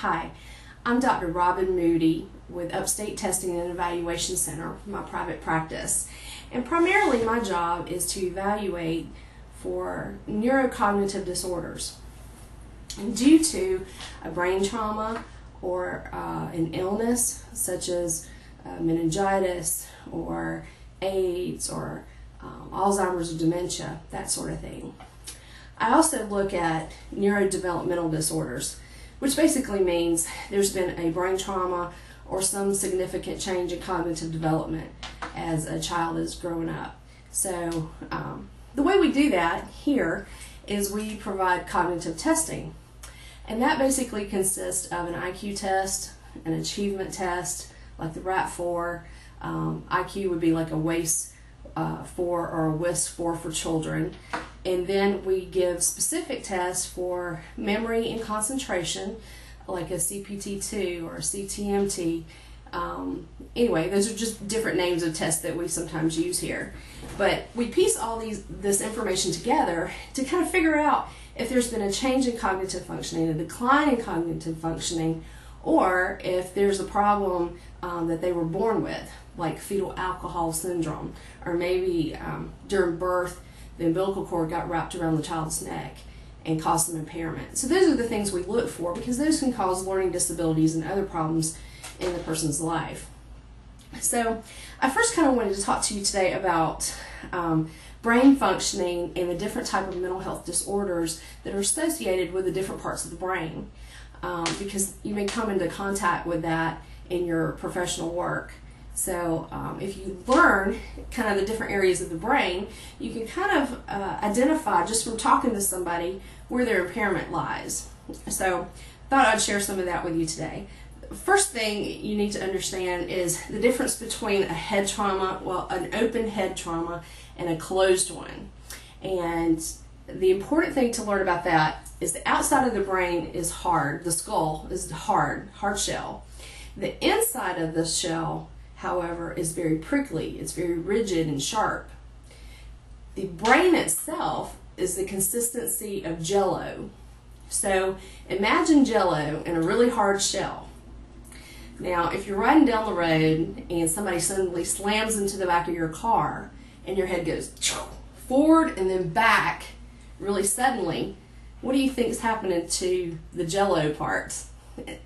Hi, I'm Dr. Robin Moody with Upstate Testing and Evaluation Center, my private practice. And primarily my job is to evaluate for neurocognitive disorders. And due to a brain trauma or an illness such as meningitis or AIDS or Alzheimer's or dementia, that sort of thing. I also look at neurodevelopmental disorders, which basically means there's been a brain trauma or some significant change in cognitive development as a child is growing up. So the way we do that here is we provide cognitive testing. And that basically consists of an IQ test, an achievement test, like the RAP-4. IQ would be like a WAIS-4 or a WIS-4 for children. And then we give specific tests for memory and concentration, like a CPT-2 or a CTMT. Anyway, those are just different names of tests that we sometimes use here. But we piece all this information together to kind of figure out if there's been a change in cognitive functioning, a decline in cognitive functioning, or if there's a problem that they were born with, like fetal alcohol syndrome, or maybe during birth the umbilical cord got wrapped around the child's neck and caused some impairment. So those are the things we look for, because those can cause learning disabilities and other problems in the person's life. So I first kind of wanted to talk to you today about brain functioning and the different type of mental health disorders that are associated with the different parts of the brain, because you may come into contact with that in your professional work. So if you learn kind of the different areas of the brain, you can kind of identify just from talking to somebody where their impairment lies. So I thought I'd share some of that with you today. First thing you need to understand is the difference between a head trauma, well, an open head trauma and a closed one. And the important thing to learn about that is the outside of the brain is hard. The skull is hard shell. The inside of the shell, however, is very prickly. It's very rigid and sharp. The brain itself is the consistency of Jell-O. So imagine Jell-O in a really hard shell. Now, if you're riding down the road and somebody suddenly slams into the back of your car and your head goes forward and then back really suddenly, what do you think is happening to the Jell-O part,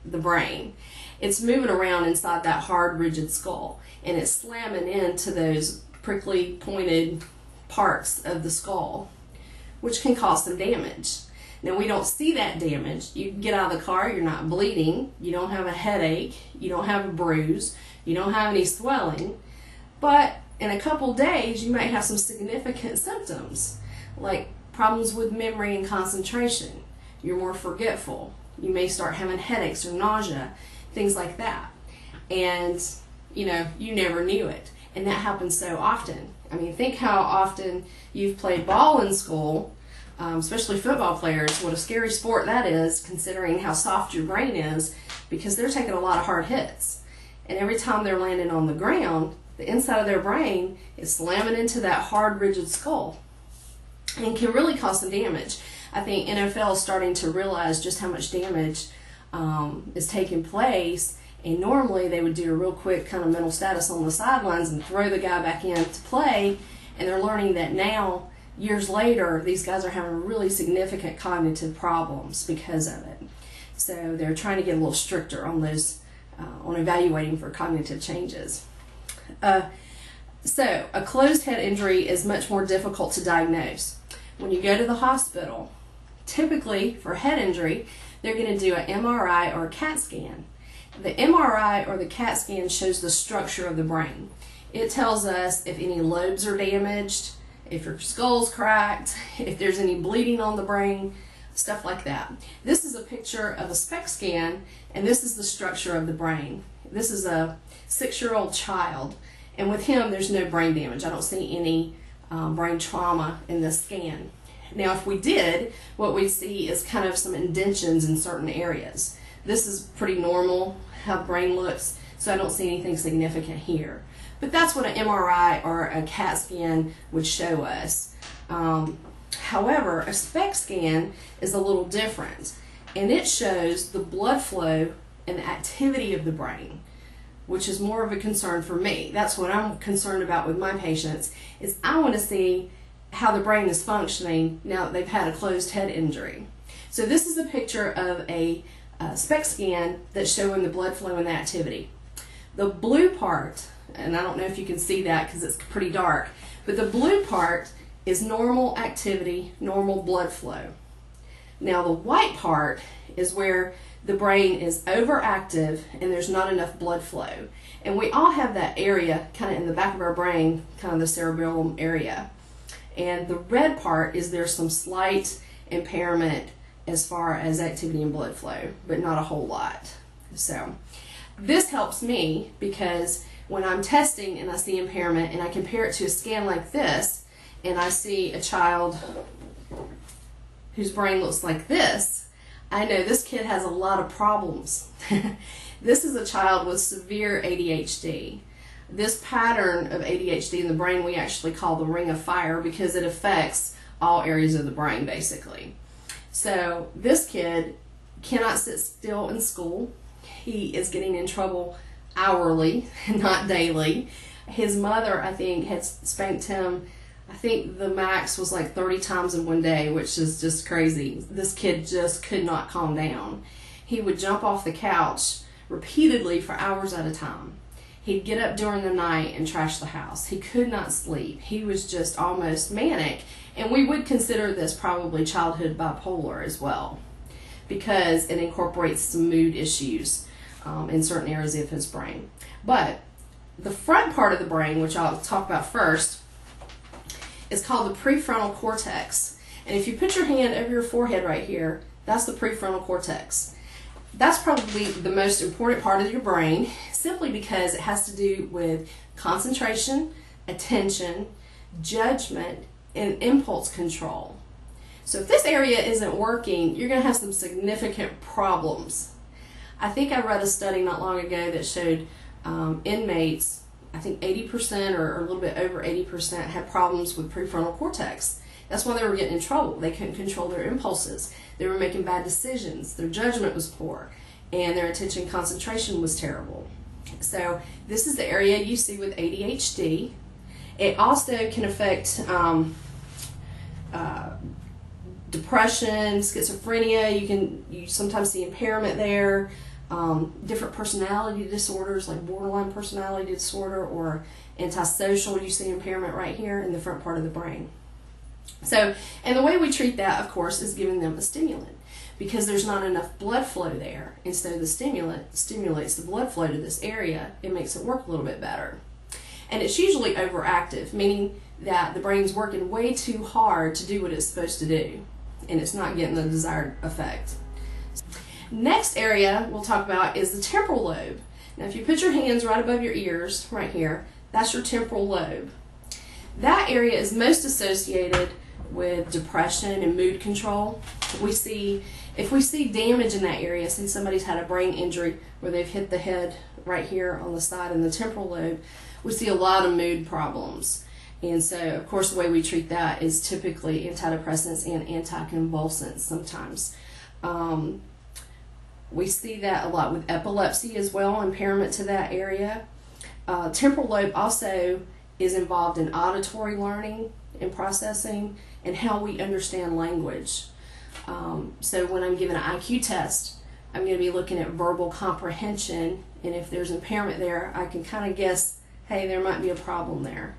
the brain? It's moving around inside that hard, rigid skull, and it's slamming into those prickly, pointed parts of the skull, which can cause some damage. Now, we don't see that damage. You get out of the car, you're not bleeding, you don't have a headache, you don't have a bruise, you don't have any swelling, but in a couple days, you might have some significant symptoms, like problems with memory and concentration. You're more forgetful. You may start having headaches or nausea, things like that. And, you know, you never knew it. And that happens so often. I mean, think how often you've played ball in school, especially football players, what a scary sport that is, considering how soft your brain is, because they're taking a lot of hard hits. And every time they're landing on the ground, the inside of their brain is slamming into that hard, rigid skull and can really cause some damage. I think NFL is starting to realize just how much damage is taking place, and normally they would do a real quick kind of mental status on the sidelines and throw the guy back in to play, and they're learning that now, years later, these guys are having really significant cognitive problems because of it. So they're trying to get a little stricter on those, on evaluating for cognitive changes. So a closed head injury is much more difficult to diagnose. When you go to the hospital, typically for head injury, they're going to do an MRI or a CAT scan. The MRI or the CAT scan shows the structure of the brain. It tells us if any lobes are damaged, if your skull's cracked, if there's any bleeding on the brain, stuff like that. This is a picture of a SPECT scan, and this is the structure of the brain. This is a 6-year-old child, and with him there's no brain damage. I don't see any brain trauma in this scan. Now, if we did, what we'd see is kind of some indentions in certain areas. This is pretty normal how the brain looks, so I don't see anything significant here. But that's what an MRI or a CAT scan would show us. However, a SPECT scan is a little different. and it shows the blood flow and the activity of the brain, which is more of a concern for me. That's what I'm concerned about with my patients, is I want to see how the brain is functioning now that they've had a closed head injury. So this is a picture of a SPECT scan that's showing the blood flow and the activity. The blue part, and I don't know if you can see that because it's pretty dark, but the blue part is normal activity, normal blood flow. Now the white part is where the brain is overactive and there's not enough blood flow. And we all have that area kind of in the back of our brain, kind of the cerebellum area. And the red part is there's some slight impairment as far as activity and blood flow, but not a whole lot. So this helps me because when I'm testing and I see impairment and I compare it to a scan like this and I see a child whose brain looks like this, I know this kid has a lot of problems. This is a child with severe ADHD. This pattern of ADHD in the brain we actually call the ring of fire because it affects all areas of the brain basically. So this kid cannot sit still in school. He is getting in trouble hourly, not daily. His mother, I think, had spanked him, I think the max was like 30 times in one day, which is just crazy. This kid just could not calm down. He would jump off the couch repeatedly for hours at a time. He'd get up during the night and trash the house. He could not sleep. He was just almost manic. And we would consider this probably childhood bipolar as well, because it incorporates some mood issues in certain areas of his brain. But the front part of the brain, which I'll talk about first, is called the prefrontal cortex. And if you put your hand over your forehead right here, that's the prefrontal cortex. That's probably the most important part of your brain, simply because it has to do with concentration, attention, judgment, and impulse control. So if this area isn't working, you're going to have some significant problems. I think I read a study not long ago that showed inmates, I think 80% or a little bit over 80% had problems with prefrontal cortex. That's why they were getting in trouble. They couldn't control their impulses. They were making bad decisions. Their judgment was poor, and their attention and concentration was terrible. So this is the area you see with ADHD. It also can affect depression, schizophrenia. You sometimes see impairment there. Different personality disorders like borderline personality disorder or antisocial, you see impairment right here in the front part of the brain. So, and the way we treat that, of course, is giving them a stimulant because there's not enough blood flow there. And so the stimulant stimulates the blood flow to this area. It makes it work a little bit better. And it's usually overactive, meaning that the brain's working way too hard to do what it's supposed to do, and it's not getting the desired effect. Next area we'll talk about is the temporal lobe. Now if you put your hands right above your ears, right here, that's your temporal lobe. That area is most associated with depression and mood control. If we see damage in that area, since somebody's had a brain injury where they've hit the head right here on the side in the temporal lobe, we see a lot of mood problems. And so, of course, the way we treat that is typically antidepressants and anticonvulsants sometimes. We see that a lot with epilepsy as well, impairment to that area. Temporal lobe also is involved in auditory learning and processing and how we understand language. So when I'm giving an IQ test, I'm going to be looking at verbal comprehension, and if there's impairment there, I can kind of guess, hey, there might be a problem there.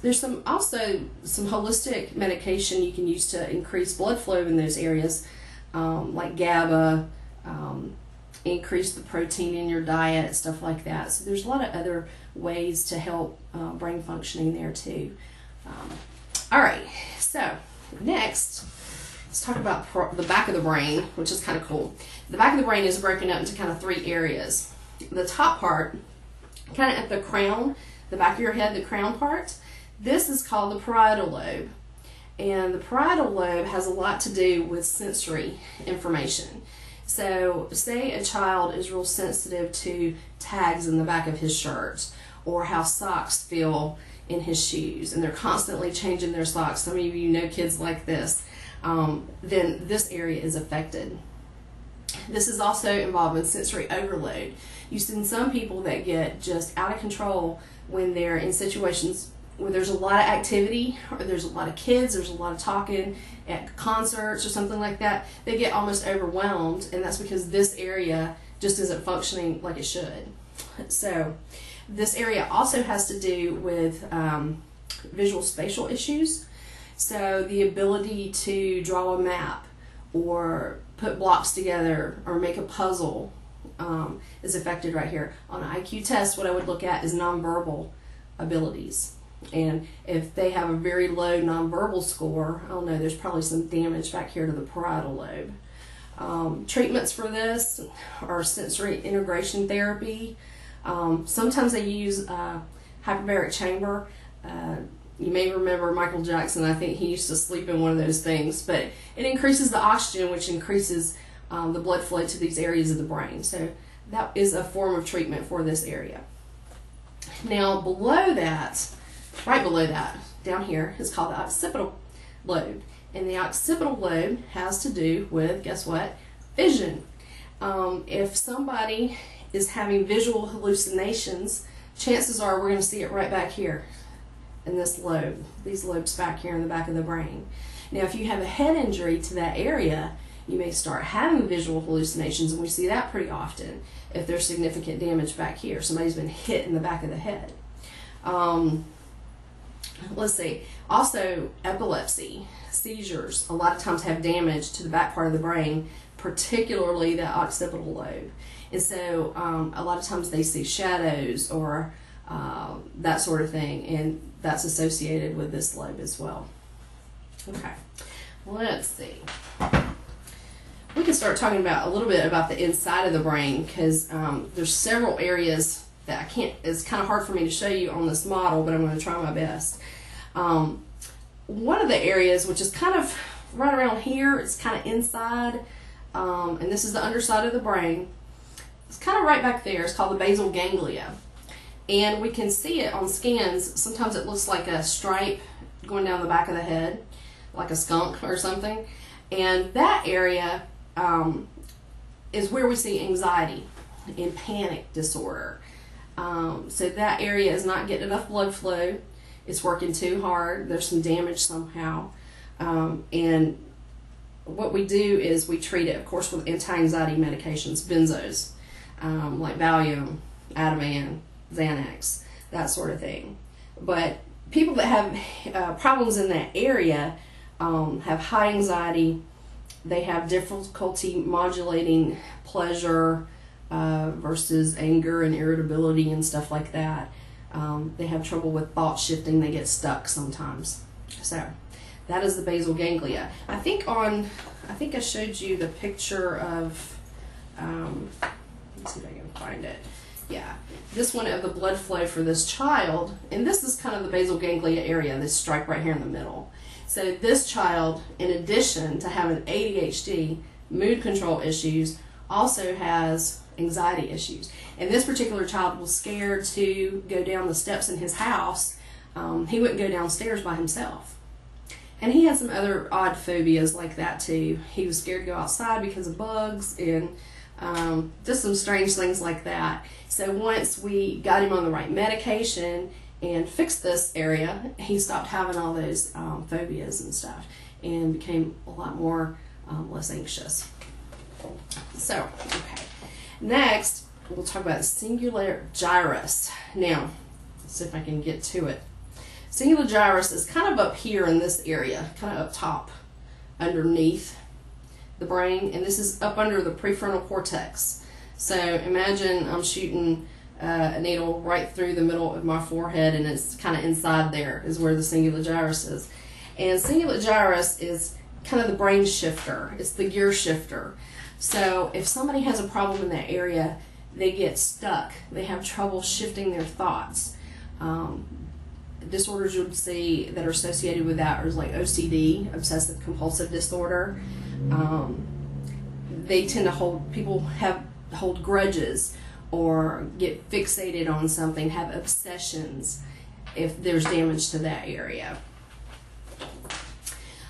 There's also some holistic medication you can use to increase blood flow in those areas, like GABA, increase the protein in your diet, stuff like that. So there's a lot of other ways to help brain functioning there too. All right, so next, let's talk about the back of the brain, which is kind of cool. The back of the brain is broken up into kind of three areas. The top part, kind of at the crown, the back of your head, the crown part, this is called the parietal lobe. And the parietal lobe has a lot to do with sensory information. So say a child is real sensitive to tags in the back of his shirt or how socks feel in his shoes, and they're constantly changing their socks. Some of you know kids like this. then this area is affected. This is also involved in sensory overload. You've seen some people that get just out of control when they're in situations where there's a lot of activity, or there's a lot of kids, there's a lot of talking at concerts or something like that. They get almost overwhelmed, and that's because this area just isn't functioning like it should. So this area also has to do with visual spatial issues. So the ability to draw a map or put blocks together or make a puzzle is affected right here. On an IQ test, what I would look at is nonverbal abilities. And if they have a very low nonverbal score, I don't know, there's probably some damage back here to the parietal lobe. Treatments for this are sensory integration therapy. Sometimes they use hyperbaric chamber. You may remember Michael Jackson. I think he used to sleep in one of those things, but it increases the oxygen, which increases the blood flow to these areas of the brain. So that is a form of treatment for this area. Now below that, right below that, down here, is called the occipital lobe. And the occipital lobe has to do with, guess what? Vision. If somebody is having visual hallucinations, chances are we're going to see it right back here in this lobe, these lobes back here in the back of the brain. Now if you have a head injury to that area, you may start having visual hallucinations, and we see that pretty often if there's significant damage back here. Somebody's been hit in the back of the head. Let's see, also epilepsy, seizures, a lot of times have damage to the back part of the brain, particularly the occipital lobe. And so a lot of times they see shadows or that sort of thing, and that's associated with this lobe as well. Okay, let's see. We can start talking about a little bit about the inside of the brain, because there's several areas that I can't, it's kind of hard for me to show you on this model, but I'm going to try my best. One of the areas, which is kind of right around here, it's kind of inside, and this is the underside of the brain. It's kind of right back there. It's called the basal ganglia. And we can see it on scans. Sometimes it looks like a stripe going down the back of the head, like a skunk or something. And that area is where we see anxiety and panic disorder. So that area is not getting enough blood flow. It's working too hard. There's some damage somehow. And what we do is we treat it, of course, with anti-anxiety medications, benzos, like Valium, Ativan, Xanax, that sort of thing. But people that have problems in that area have high anxiety. They have difficulty modulating pleasure versus anger and irritability and stuff like that. They have trouble with thought shifting. They get stuck sometimes. So that is the basal ganglia. I think I showed you the picture of, let's see if I can find it. Yeah, this one of the blood flow for this child, and this is kind of the basal ganglia area, this stripe right here in the middle. So this child, in addition to having ADHD, mood control issues, also has anxiety issues. And this particular child was scared to go down the steps in his house. He wouldn't go downstairs by himself. And he had some other odd phobias like that too. He was scared to go outside because of bugs and just some strange things like that. So once we got him on the right medication and fixed this area, he stopped having all those phobias and stuff and became a lot more less anxious. So, okay. Next, we'll talk about the singular gyrus. Now, let's see if I can get to it. Singular gyrus is kind of up here in this area, kind of up top, underneath the brain, and this is up under the prefrontal cortex. So imagine I'm shooting a needle right through the middle of my forehead, and it's kind of inside there is where the singular gyrus is. And singular gyrus is kind of the brain shifter. It's the gear shifter. So if somebody has a problem in that area, they get stuck. They have trouble shifting their thoughts. Disorders you would see that are associated with that are like OCD, obsessive compulsive disorder. They tend to hold grudges or get fixated on something, have obsessions if there's damage to that area.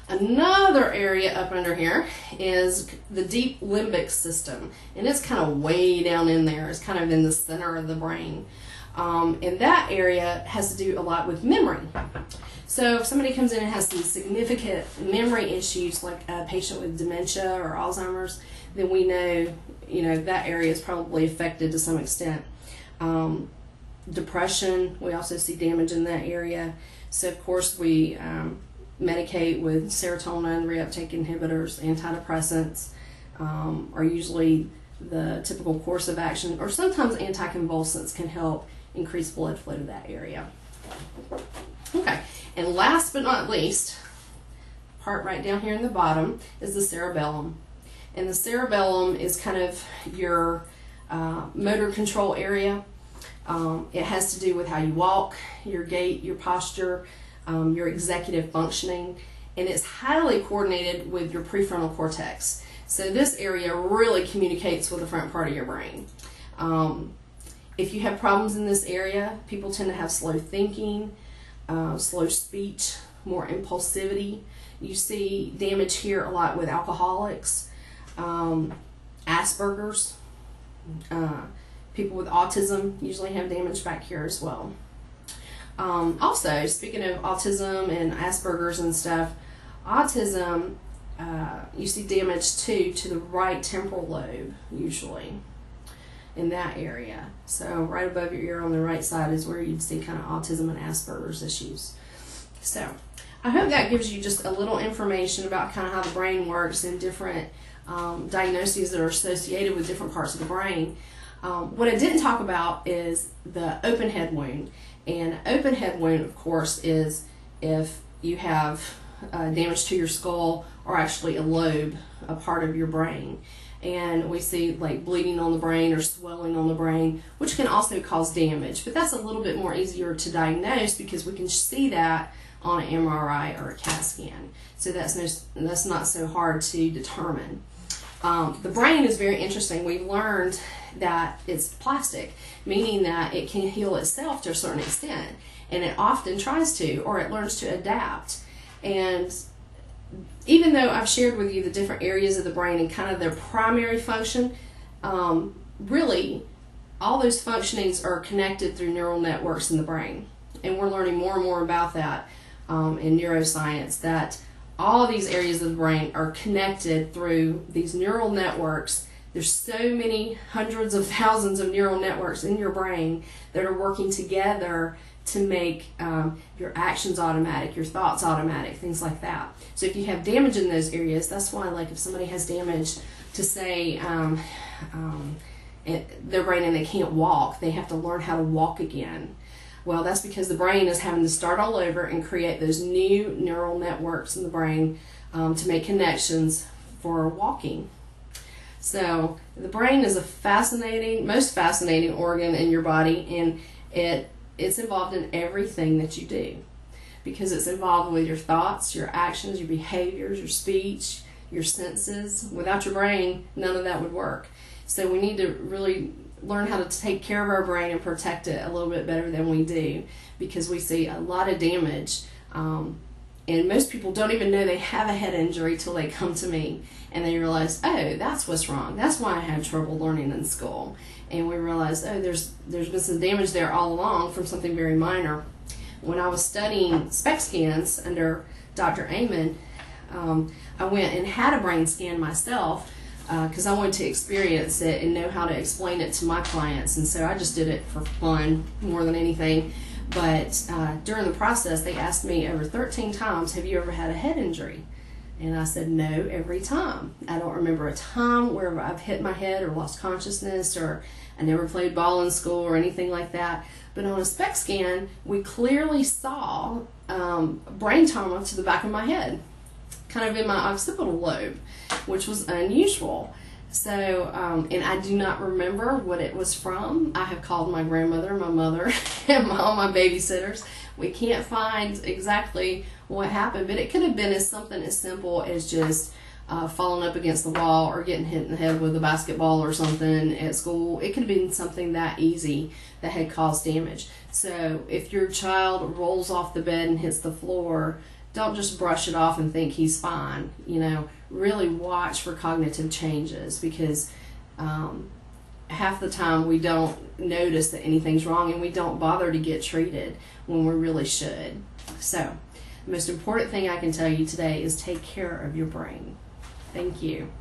Another area up under here is the deep limbic system, and it's kind of way down in there. It's kind of in the center of the brain. And that area has to do a lot with memory. So if somebody comes in and has some significant memory issues, like a patient with dementia or Alzheimer's, then we know, that area is probably affected to some extent. Depression, we also see damage in that area. So of course we medicate with serotonin reuptake inhibitors. Antidepressants are usually the typical course of action, or sometimes anticonvulsants can help increase blood flow to that area. Okay, and last but not least, part right down here in the bottom is the cerebellum. And the cerebellum is kind of your motor control area. It has to do with how you walk, your gait, your posture, your executive functioning, and it's highly coordinated with your prefrontal cortex. So this area really communicates with the front part of your brain. If you have problems in this area, people tend to have slow thinking, slow speech, more impulsivity. You see damage here a lot with alcoholics, Asperger's. People with autism usually have damage back here as well. Also, speaking of autism and Asperger's and stuff, autism, you see damage too to the right temporal lobe, usually, in that area. So right above your ear on the right side is where you'd see kind of autism and Asperger's issues. So I hope that gives you just a little information about kind of how the brain works and different diagnoses that are associated with different parts of the brain. What I didn't talk about is the open head wound. And open head wound, of course, is if you have damage to your skull or actually a lobe, a part of your brain. And we see like bleeding on the brain or swelling on the brain, which can also cause damage. But that's a little bit more easier to diagnose because we can see that on an MRI or a CAT scan. So that's not so hard to determine. The brain is very interesting. We've learned that it's plastic, meaning that it can heal itself to a certain extent, and it often tries to, or it learns to adapt. And even though I've shared with you the different areas of the brain and kind of their primary function, really all those functionings are connected through neural networks in the brain. And we're learning more and more about that in neuroscience, that all of these areas of the brain are connected through these neural networks. There's so many hundreds of thousands of neural networks in your brain that are working together to make your actions automatic, your thoughts automatic, things like that. So if you have damage in those areas, that's why, like, if somebody has damage to say their brain and they can't walk, they have to learn how to walk again. Well, that's because the brain is having to start all over and create those new neural networks in the brain to make connections for walking. So the brain is a most fascinating organ in your body, and it's involved in everything that you do, because it's involved with your thoughts, your actions, your behaviors, your speech, your senses. Without your brain, none of that would work. So we need to really learn how to take care of our brain and protect it a little bit better than we do, because we see a lot of damage. And most people don't even know they have a head injury till they come to me and they realize, oh, that's what's wrong. That's why I had trouble learning in school. And we realize, oh, there's been some damage there all along from something very minor. When I was studying SPECT scans under Dr. Amen, I went and had a brain scan myself because I wanted to experience it and know how to explain it to my clients. And so I just did it for fun more than anything. But during the process, they asked me over 13 times, have you ever had a head injury? And I said, no, every time. I don't remember a time where I've hit my head or lost consciousness, or I never played ball in school or anything like that. But on a SPECT scan, we clearly saw brain trauma to the back of my head, kind of in my occipital lobe, which was unusual. So, and I do not remember what it was from. I have called my grandmother, my mother, and all my babysitters. We can't find exactly what happened, but it could have been something as simple as just falling up against the wall or getting hit in the head with a basketball or something at school. It could have been something that easy that had caused damage. So if your child rolls off the bed and hits the floor, don't just brush it off and think he's fine. You know, really watch for cognitive changes, because half the time we don't notice that anything's wrong, and we don't bother to get treated when we really should. So the most important thing I can tell you today is take care of your brain. Thank you.